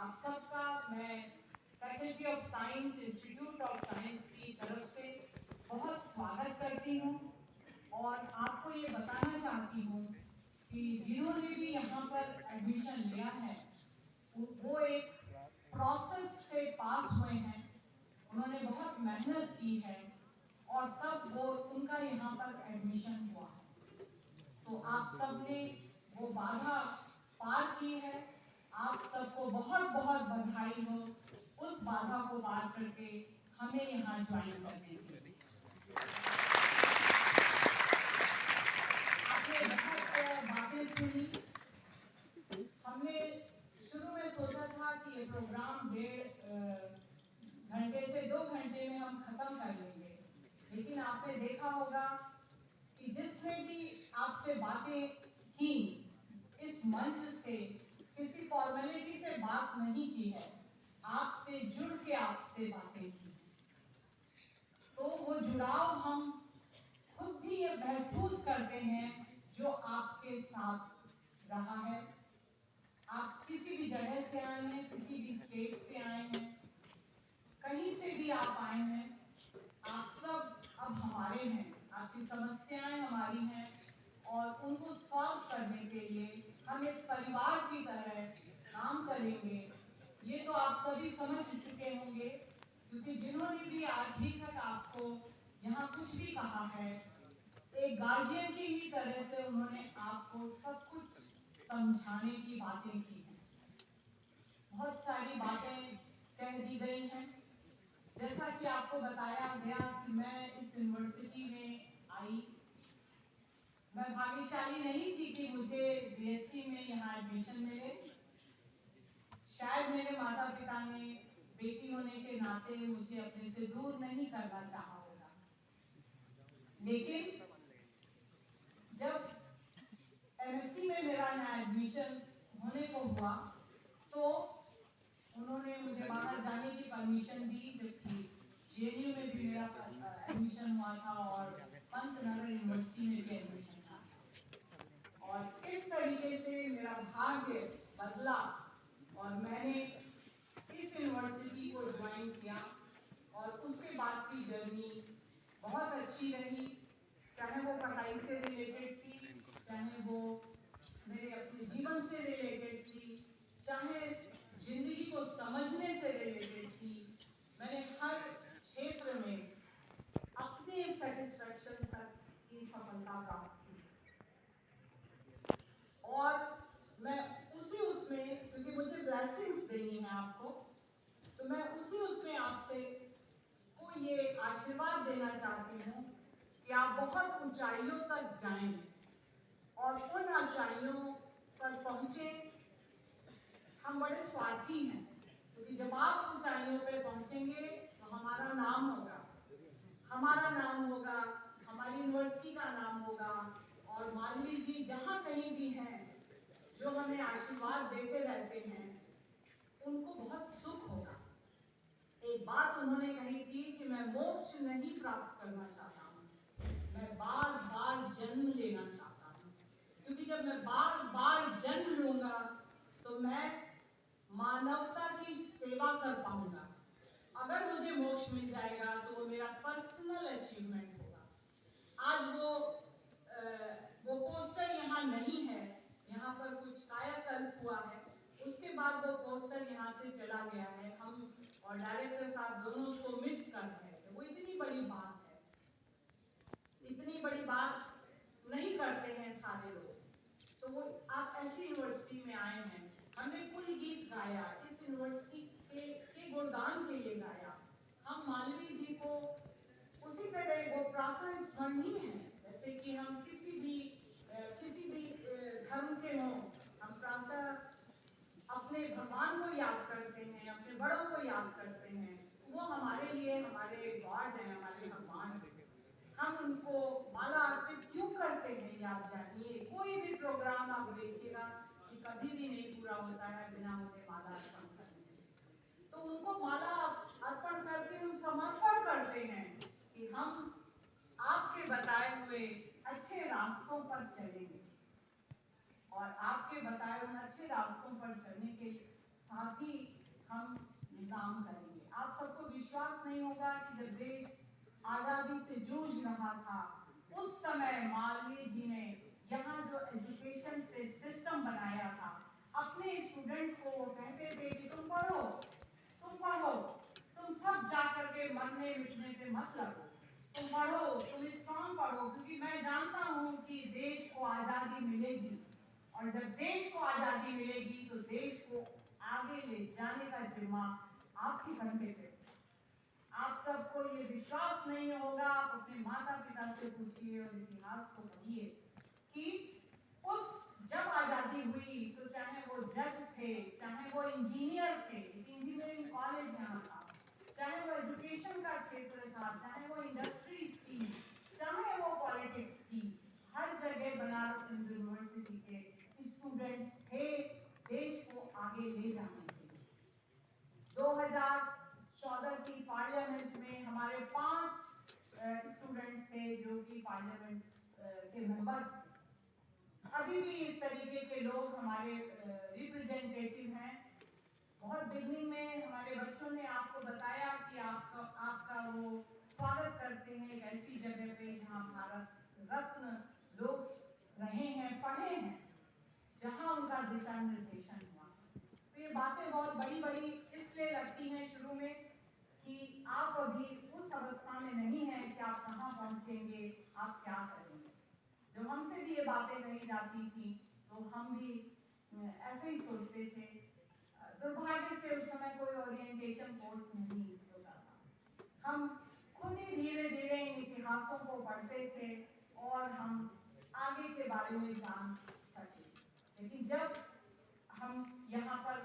आप सबका मैं faculty of science, institute of science की तरफ से बहुत स्वागत करती हूँ और आपको ये बताना चाहती हूँ कि जिन्होंने भी यहाँ पर एडमिशन लिया है वो एक प्रोसेस से पास हुए हैं, उन्होंने बहुत मेहनत की है और तब वो उनका यहाँ पर एडमिशन हुआ है। तो आप सबने वो बाधा पार की है, आप सबको बहुत बहुत बधाई हो उस बाधा को पार करके हमें यहाँ ज्वाइन करने के लिए। आपने बहुत बातें सुनी। हमने शुरू में सोचा था कि ये प्रोग्राम 1.5 घंटे से 2 घंटे में हम खत्म कर लेंगे, लेकिन आपने देखा होगा कि जिसने भी आपसे बातें की इस मंच से किसी फॉर्मेलिटी से बात नहीं की है, आपसे जुड़ के आपसे बातें की। तो वो जुड़ाव हम खुद भी ये महसूस करते हैं जो आपके साथ रहा है। आप किसी भी जगह से आए हैं, किसी भी स्टेट से आए हैं, कहीं से भी आप आए हैं, आप सब अब हमारे हैं, आपकी समस्याएं हमारी हैं और उनको सॉल्व करने के लिए हम एक परिवार की तरह काम करेंगे। ये तो आप सभी समझ चुके होंगे, क्योंकि जिन्होंने भी अभी तक आपको यहाँ कुछ भी कहा है, एक गार्जियन की ही तरह से उन्होंने आपको सब कुछ समझाने की बातें की हैं। बहुत सारी बातें कह दी गई हैं। जैसा कि आपको बताया गया कि मैं इस यूनिवर्सिटी में आई, मैं भाग्यशाली नहीं थी कि मुझे बीएससी में यहाँ एडमिशन मिले। शायद मेरे माता पिता ने बेटी होने के नाते मुझे अपने से दूर नहीं करना चाहा होगा, लेकिन जब एमएससी में मेरा यहाँ एडमिशन होने को हुआ तो उन्होंने मुझे बाहर जाने की परमिशन दी, जबकि जेएनयू में भी मेरा एडमिशन हुआ था और पंतनगर यूनिवर्सिटी में भी एडमिशन था। और इस तरीके से मेरा भाग्य बदला और मैंने इस यूनिवर्सिटी को ज्वाइन किया और उसके बाद की जर्नी बहुत अच्छी रही, चाहे वो पढ़ाई से रिलेटेड थी, चाहे वो मेरे अपने जीवन से रिलेटेड थी, चाहे जिंदगी को समझने से रिलेटेड थी। मैंने हर क्षेत्र में अपने सेटिस्फैक्शन तक की सफलता प्राप्त की और मैं उसमें क्योंकि मुझे ब्लेसिंग्स देनी है आपको, तो मैं उसमें आपसे को ये आशीर्वाद देना चाहती हूँ कि आप बहुत ऊंचाइयों तक जाएं और उन ऊंचाइयों पर पहुंचे। हम बड़े स्वार्थी हैं, क्योंकि जब आप ऊंचाइयों पे पहुंचेंगे तो हमारा नाम होगा, हमारा नाम होगा, हमारी यूनिवर्सिटी का नाम होगा और मालवी जी जहाँ कहीं भी हैं जो हमें आशीर्वाद देते रहते हैं, उनको बहुत सुख होगा। एक बात उन्होंने कही थी कि मैं मोक्ष नहीं प्राप्त करना चाहता हूँ, मैं बार बार जन्म लेना चाहता हूँ, क्योंकि जब मैं बार बार जन्म लूंगा तो मैं मानवता की सेवा कर पाऊंगा। अगर मुझे मोक्ष मिल जाएगा तो वो मेरा पर्सनल अचीवमेंट होगा। आज वो पोस्टर यहाँ नहीं है, यहाँ पर कुछ कायाकल्प हुआ है, उसके बाद वो पोस्टर यहाँ से चला गया है। हम और डायरेक्टर साहब दोनों उसको मिस कर रहे थे। वो इतनी बड़ी बात है, इतनी बड़ी बात नहीं करते हैं सारे लोग। तो वो आप ऐसी यूनिवर्सिटी में आए हैं, हमने कुल गीत गाया, इस यूनिवर्सिटी के गुणगान के लिए गाया। हम मालवी जी को उसी तरह वो प्रातः स्मरणीय है, जैसे कि हम किसी भी धर्म के हों, हम प्रातः अपने भगवान को याद करते हैं, अपने बड़ों को याद करते हैं। वो हमारे लिए हमारे गॉड हैं, हमारे भगवान हैं। हम उनको माला अर्पित क्यों करते हैं ये आप जानिए। कोई भी प्रोग्राम आप देखिएगा कि कभी भी नहीं पूरा होता है बिना उन्हें माला अर्पण करने। तो उनको माला अर्पण करके हम समर्पण करते हैं कि हम आपके बताए हुए अच्छे रास्तों पर चलेंगे और आपके बताए हुए अच्छे रास्तों पर चलने के साथ ही हम काम करेंगे। आप सबको विश्वास नहीं होगा कि जब देश आजादी से जूझ रहा था उस समय मालवीय जी ने यहाँ जो एजुकेशन से सिस्टम बनाया था, अपने स्टूडेंट्स को वो कहते थे कि तुम पढ़ो, तुम सब जाकर के मरने मिटने पे मत लगो, तुम पढ़ो, तुम स्ट्रॉन्ग पढ़ो, क्योंकि मैं जानता हूँ कि देश को आजादी मिलेगी और जब देश को आजादी मिलेगी तो देश को आगे ले जाने का जिम्मा आपके कंधे पे। आप सबको ये विश्वास नहीं होगा, आप अपने माता पिता से पूछिए और इतिहास को पढ़िए कि उस जब आजादी हुई तो चाहे वो जज थे, चाहे वो इंजीनियर थे, इंजीनियरिंग कॉलेज यहाँ था, चाहे वो एजुकेशन का क्षेत्र था, चाहे वो इंडस्ट्रीज थी, चाहे वो पॉलिटिक्स थी, हर जगह बनारस हिंदू यूनिवर्सिटी के स्टूडेंट्स थे देश को आगे ले जाने के लिए। 2014 की पार्लियामेंट में हमारे 5 स्टूडेंट्स थे जो कि पार्लियामेंट के मेंबर थे। अभी भी इस तरीके के लोग हमारे रिप्रेजेंटेटिव हैं। बहुत बिगनिंग में हमारे बच्चों ने आपको बताया कि आपका वो स्वागत करते हैं एक ऐसी जगह पे जहाँ भारत रत्न लोग रहे हैं, पढ़े हैं, जहाँ उनका दिशा निर्देशन हुआ। तो ये बातें बहुत बड़ी बड़ी इसलिए लगती हैं शुरू में कि आप अभी उस अवस्था में नहीं हैं कि आप कहाँ पहुँचेंगे, आप क्या करेंगे। जब हमसे भी ये बातें कही जाती थी तो हम भी ऐसे ही सोचते थे। दुर्भाग्य से उस समय कोई ओरिएंटेशन कोर्स नहीं होता था। हम खुद ही धीरे धीरे इन इतिहासों को पढ़ते थे और हम आगे के बारे में जान सके। लेकिन जब हम यहाँ पर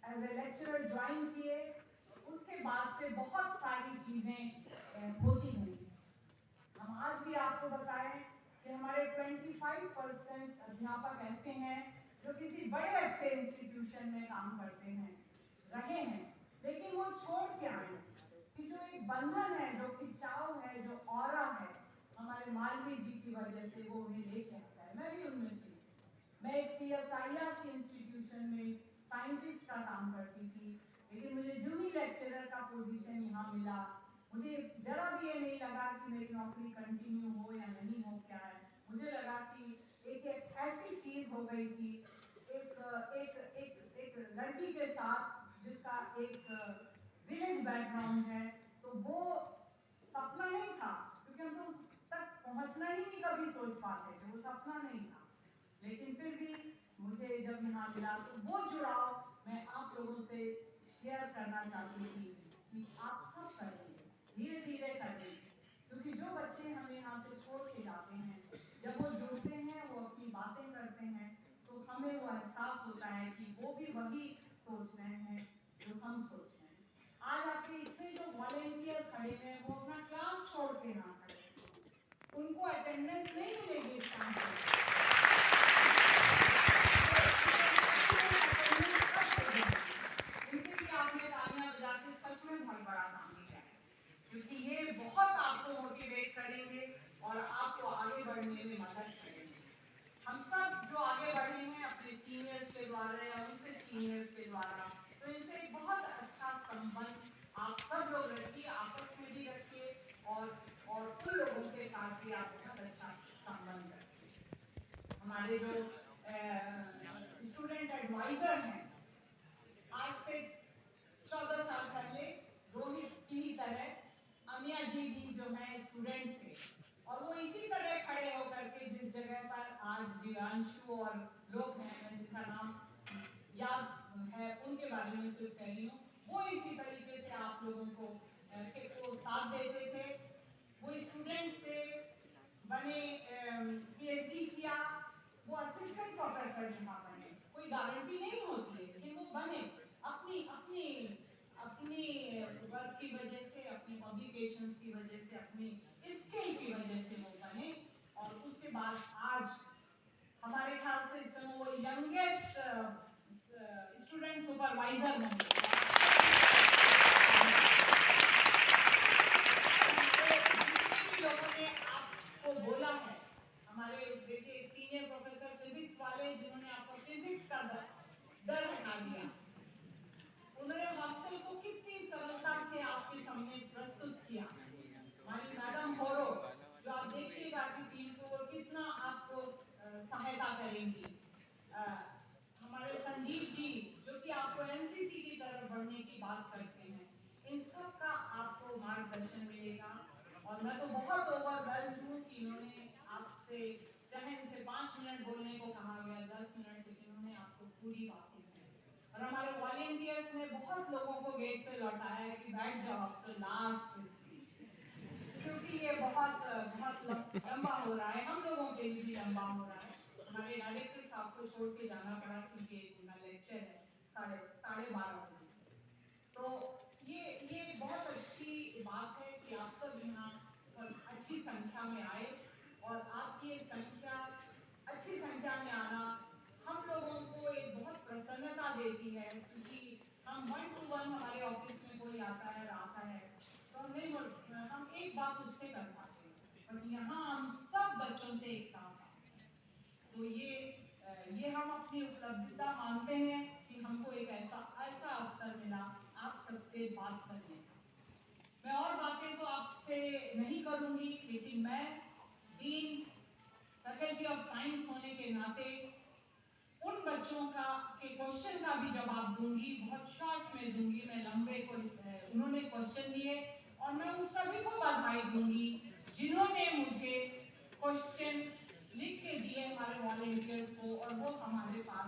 एज ए लेक्चरर ज्वाइन किए उसके बाद से बहुत सारी चीजें होती गई। हम आज भी आपको बताएं कि हमारे 25% अध्यापक ऐसे हैं जो किसी बड़े अच्छे इंस्टीट्यूशन में काम करते हैं, रहे हैं, लेकिन वो छोड़ के आए कि जो एक बंधन है, जो खिंचाव है, जो ऑरा है, हमारे मालवीय जी की वजह से वो उन्हें लेके आता है। मैं भी उनमें से, मैं एक CSIR के इंस्टीट्यूशन में साइंटिस्ट का काम करती थी, लेकिन मुझे जूनियर लेक्चरर का पोजीशन यहाँ मिला। मुझे जरा भी ये नहीं लगा कि मेरी नौकरी कंटिन्यू हो या नहीं हो, क्या है, मुझे लगा कि एक ऐसी चीज हो गई थी एक लड़की के साथ जिसका एक विलेज बैकग्राउंड है, तो वो सपना नहीं था, क्योंकि हम तो उस तक पहुंचना ही नहीं कभी सोच पाते थे, वो सपना नहीं था। लेकिन फिर भी मुझे जब यहाँ मिला तो वो जुड़ाव मैं आप लोगों से शेयर करना चाहती थी कि आप सब करेंगे, धीरे धीरे करेंगे, क्योंकि जो बच्चे हमें यहाँ से छोड़ के जाते हैं, जब वो जुड़ते हैं, वो अपनी बातें करते हैं, तो हमें वो एहसास होता है कि वो भी वही सोच रहे हैं जो हम सोच रहे हैं। आज आपके इतने जो वॉलेंटियर खड़े हैं वो अपना क्लास छोड़ के यहाँ खड़े हैं, उनको अटेंडेंस नहीं मिलेगी इस काम के। आपने तालियां बजा के सच में बहुत बड़ा काम किया है, क्योंकि ये बहुत आपको मोटिवेट करेंगे और आपको आगे बढ़ने में मदद करेंगे। हम सब जो आगे बढ़े हैं अपने सीनियर्स के द्वारा या उनसे सीनियर्स के द्वारा, तो इनसे एक बहुत अच्छा संबंध आप सब लोग रखिए, आपस में भी रखिए और उन लोगों के साथ भी आप बहुत अच्छा संबंध रखिए। हमारे जो स्टूडेंट एडवाइजर हैं, आज से 14 साल पहले रोहित की ही तरह अमिया जी भी जो है स्टूडेंट थे, और वो इसी तरह खड़े होकर के जिस जगह पर आज दिव्यांशु और लोग हैं, मैं जिनका नाम याद है उनके बारे में सिर्फ कह रही हूँ, वो इसी तरीके से आप लोगों को साथ देते थे। वो स्टूडेंट से बने, PhD किया, वो असिस्टेंट प्रोफेसर यहाँ बने, कोई गारंटी नहीं होती है, लेकिन वो बने अपनी अपनी अपनी वर्क की वजह से, अपनी पब्लिकेशंस की वजह से, अपनी स्किल की वजह से वो बने। और उसके बाद आज हमारे ख्याल से इस समय वो यंगेस्ट स्टूडेंट सुपरवाइजर बने। लोगों ने आपको बोला है, हमारे देखिए सीनियर प्रोफेसर फिजिक्स वाले जिन्होंने आपको फिजिक्स का डर हटा दिया, और मैं तो बहुत ओवरवेल्म हूँ कि इन्होंने आपसे चाहे इनसे 5 मिनट बोलने को कहा गया, 10 मिनट, लेकिन इन्होंने आपको पूरी बातें की। और हमारे वॉलेंटियर्स ने बहुत लोगों को गेट से लौटाया कि बैठ जाओ अब तो लास्ट स्पीच, क्योंकि ये बहुत बहुत लंबा हो रहा है, हम लोगों के लिए भी लंबा हो रहा है। हमारे डायरेक्टर साहब को छोड़ के जाना पड़ा क्योंकि एक उनका लेक्चर है साढ़े 12 बजे से। तो ये बहुत अच्छी बात है कि आप सब यहाँ अच्छी संख्या में आए, और आपकी ये संख्या, अच्छी संख्या में आना हम लोगों को एक बहुत प्रसन्नता देती है, क्योंकि हम 1 to 1 हमारे ऑफिस में कोई आता है तो हम एक बात उससे कर पाते हैं, और यहाँ हम सब बच्चों से एक साथ आते हैं। तो ये हम अपनी उपलब्धिता मानते हैं कि हमको एक ऐसा अवसर मिला आप सबसे बात करने का। मैं और बातें तो आपसे नहीं करूंगी, लेकिन मैं डीन फैकल्टी ऑफ साइंस होने के नाते उन बच्चों के क्वेश्चन का भी जवाब दूंगी, बहुत शॉर्ट में दूंगी, मैं लंबे को उन्होंने क्वेश्चन दिए, और मैं उन सभी को बधाई दूंगी जिन्होंने मुझे क्वेश्चन लिख के दिए हमारे वॉलेंटियर्स को, और वो हमारे पास